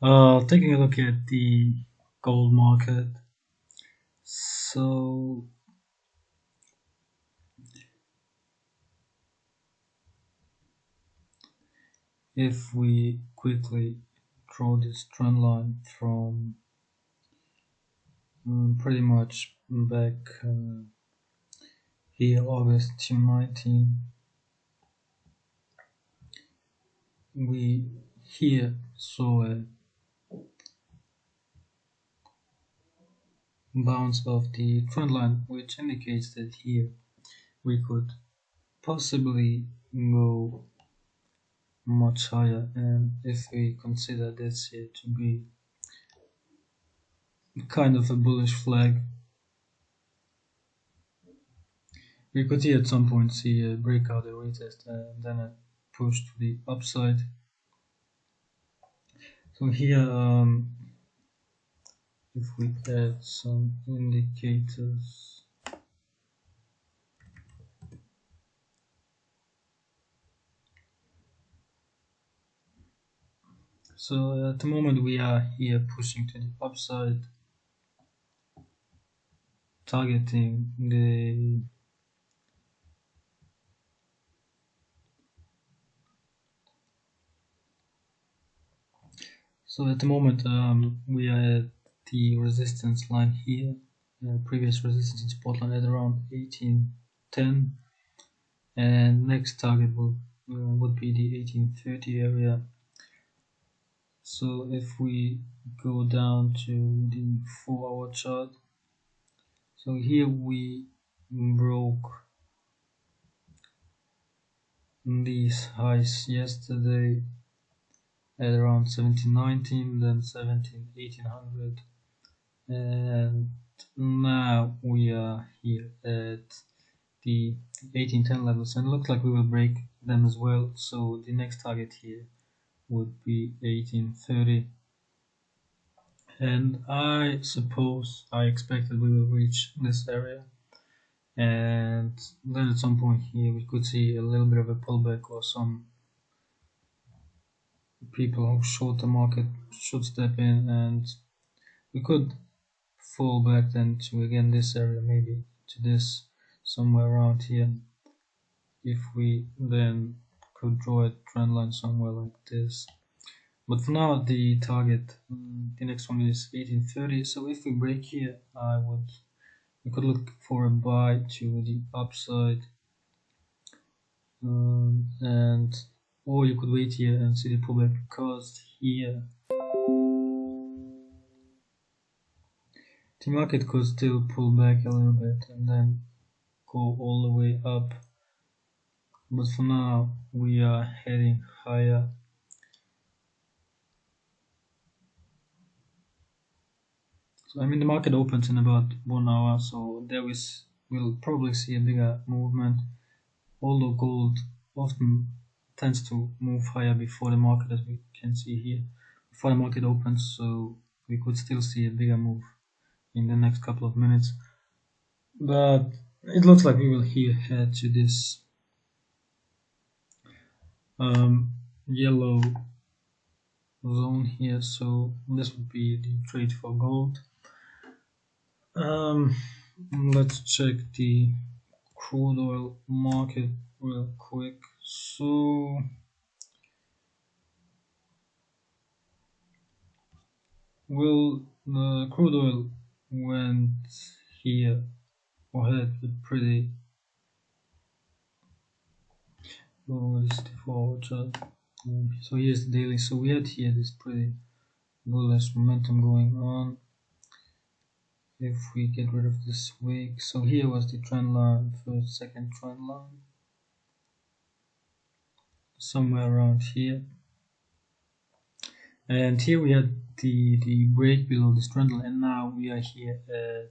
Taking a look at the gold market. So if we quickly draw this trend line from pretty much back here, August 2019, we here saw a bounce of the trend line, which indicates that here we could possibly go much higher. And if we consider this here to be kind of a bullish flag, we could here at some point see a breakout, a retest, and then a push to the upside. So here, if we add some indicators, so at the moment we are here pushing to the upside, targeting the so at the moment we are at the resistance line here, previous resistance in support line at around 1810, and next target would be the 1830 area. So if we go down to the 4-hour chart, so here we broke these highs yesterday at around 1719, then 1800, and now we are here at the 1810 levels, and it looks like we will break them as well. So the next target here would be 1830, and I suppose I expect that we will reach this area, and then at some point here we could see a little bit of a pullback, or some people who short the market should step in, and we could fall back then to again this area, maybe to this, somewhere around here, if we then could draw a trend line somewhere like this. But for now, the target, the next one is 1830. So if we break here, we could look for a buy to the upside, and or you could wait here and see the pullback, because here the market could still pull back a little bit and then go all the way up. But for now, we are heading higher. So I mean, the market opens in about 1 hour, so we'll probably see a bigger movement. Although gold often tends to move higher before the market, as we can see here, before the market opens, so we could still see a bigger move in the next couple of minutes. But it looks like we will here head to this yellow zone here, so this would be the trade for gold. Let's check the crude oil market real quick. So the crude oil went here, or had a pretty what is the forward chart? So here's the daily. So we had here this pretty bullish momentum going on. If we get rid of this wick, so here was the trend line, first, second trend line, somewhere around here, and here we had the break below this trend line, and now we are here at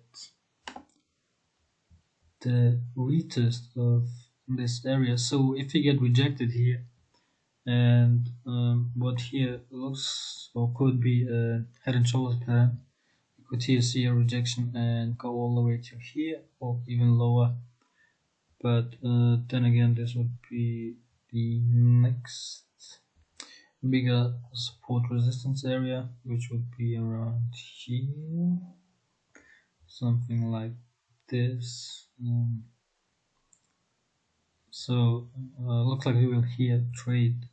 the retest of this area. So if we get rejected here, and what here looks or could be a head and shoulders pattern, could here see a rejection and go all the way to here, or even lower. But then again, this would be the next bigger support resistance area, which would be around here, something like this. So looks like we will here trade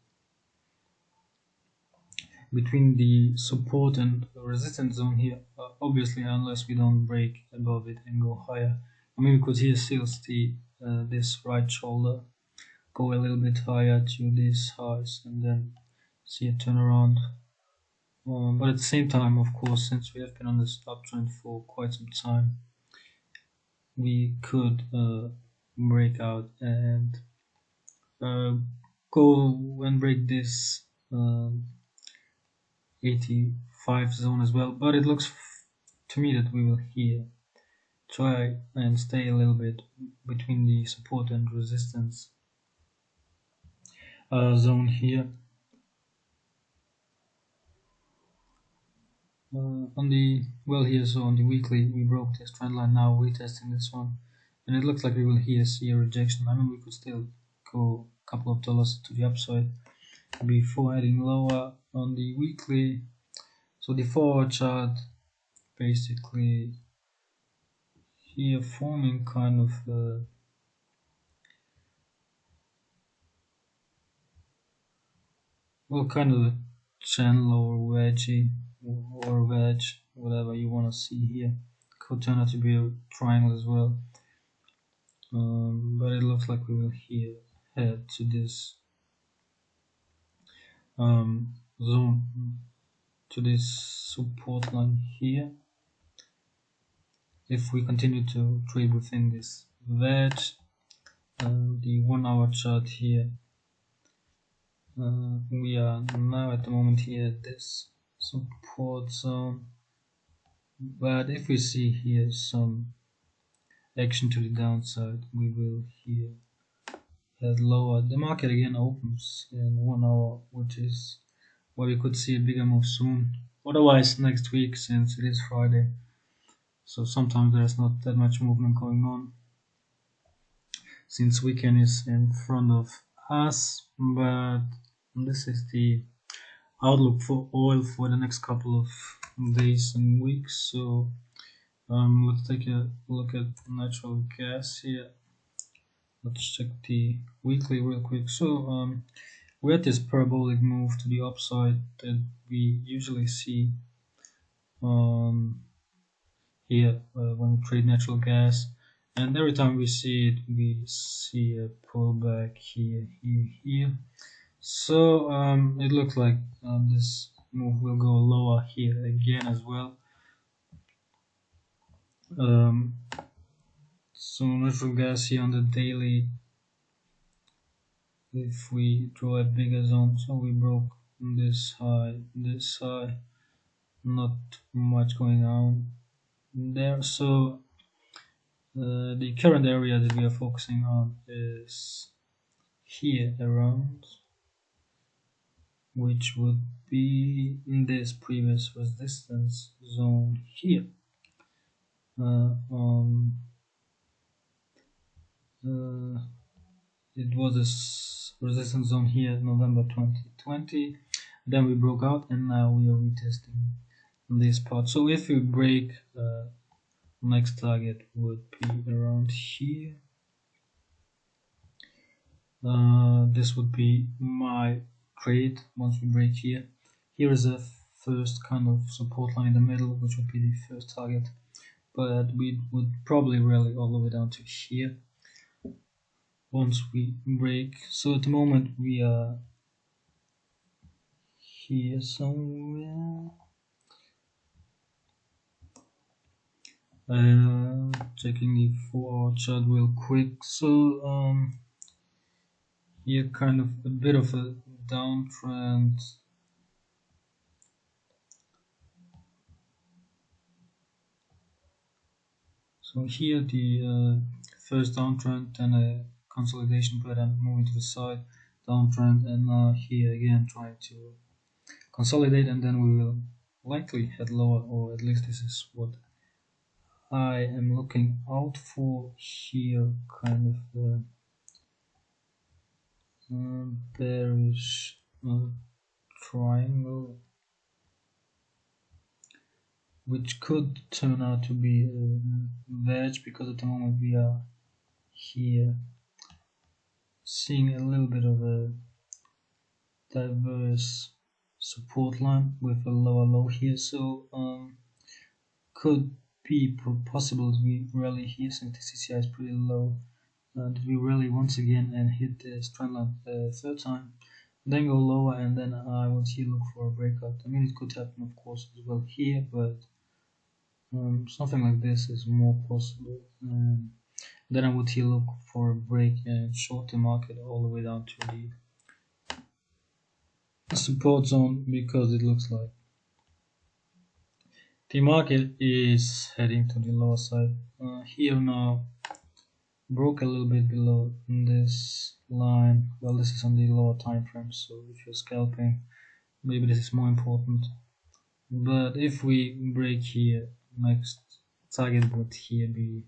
between the support and resistance zone here, obviously unless we don't break above it and go higher. I mean, we could here still see this right shoulder go a little bit higher to these highs and then see a turnaround. But at the same time, of course, since we have been on this uptrend for quite some time, we could break out and go and break this 85 zone as well. But it looks to me that we will here try and stay a little bit between the support and resistance zone here. On the here, so on the weekly we broke this trend line. Now we're testing this one, and it looks like we will here see a rejection. I mean, we could still go a couple of dollars to the upside before heading lower on the weekly. So the 4-hour chart basically here forming kind of kind of a channel or wedgie or wedge, whatever you want to see here. Could turn out to be a triangle as well, but it looks like we will here head to this zone, to this support line here. If we continue to trade within this wedge, the 1-hour chart here, we are now at the moment here at this support zone, but if we see here some action to the downside, we will here head lower. The market again opens in 1 hour, which is where we could see a bigger move soon. Otherwise next week, since it is Friday, so sometimes there's not that much movement going on since weekend is in front of us. But this is the outlook for oil for the next couple of days and weeks. So let's take a look at natural gas here. Let's check the weekly real quick. So we had this parabolic move to the upside that we usually see here when we trade natural gas, and every time we see it, we see a pullback here. So it looks like this move will go lower here again as well. So natural gas here on the daily, if we draw a bigger zone, so we broke this high, not much going on there. So the current area that we are focusing on is here around, which would be in this previous resistance zone here. It was this resistance zone here, November 2020. Then we broke out, and now we are retesting this part. So if we break, next target would be around here. This would be my trade once we break here. Here is a first kind of support line in the middle, which would be the first target, but we would probably rally all the way down to here once we break. So at the moment we are here somewhere. Checking the 4-hour chart real quick. So here kind of a bit of a downtrend. So here the first downtrend, then a consolidation pattern moving to the side, downtrend, and now here again trying to consolidate, and then we will likely head lower, or at least this is what I am looking out for here. Kind of bearish triangle, which could turn out to be a wedge, because at the moment we are here seeing a little bit of a diverse support line with a lower low here, so could be possible to be rally here since the CCI is pretty low. Did we rally once again and hit the trend line third time, then go lower, and then I would here look for a breakout. I mean, it could happen of course as well here, but something like this is more possible. Then I would here look for a break and short the market all the way down to the support zone, because it looks like the market is heading to the lower side. Here now broke a little bit below this line. Well, this is on the lower time frame, so if you're scalping, maybe this is more important. But if we break here, next target would here be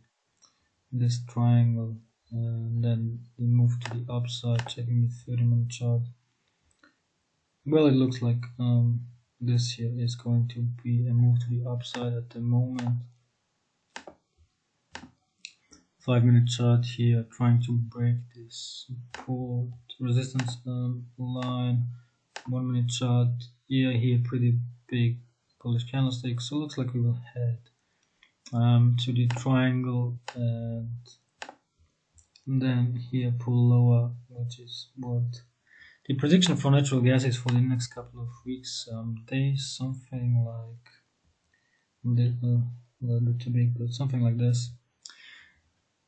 this triangle, and then we move to the upside, checking the 30-minute chart. Well, it looks like this here is going to be a move to the upside at the moment. 5-minute chart here trying to break this support resistance line. 1-minute chart here pretty big bullish candlestick, so looks like we will head to the triangle, and then here pull lower, which is what the prediction for natural gas is for the next couple of weeks, days, something like a little bit too big, but something like this.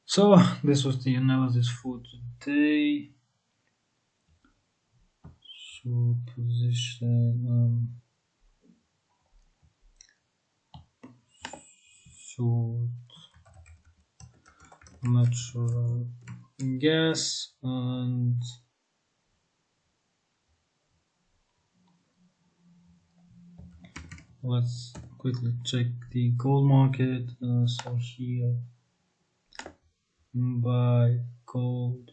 So this was the analysis for today. So position short natural gas, and let's quickly check the gold market. So here buy gold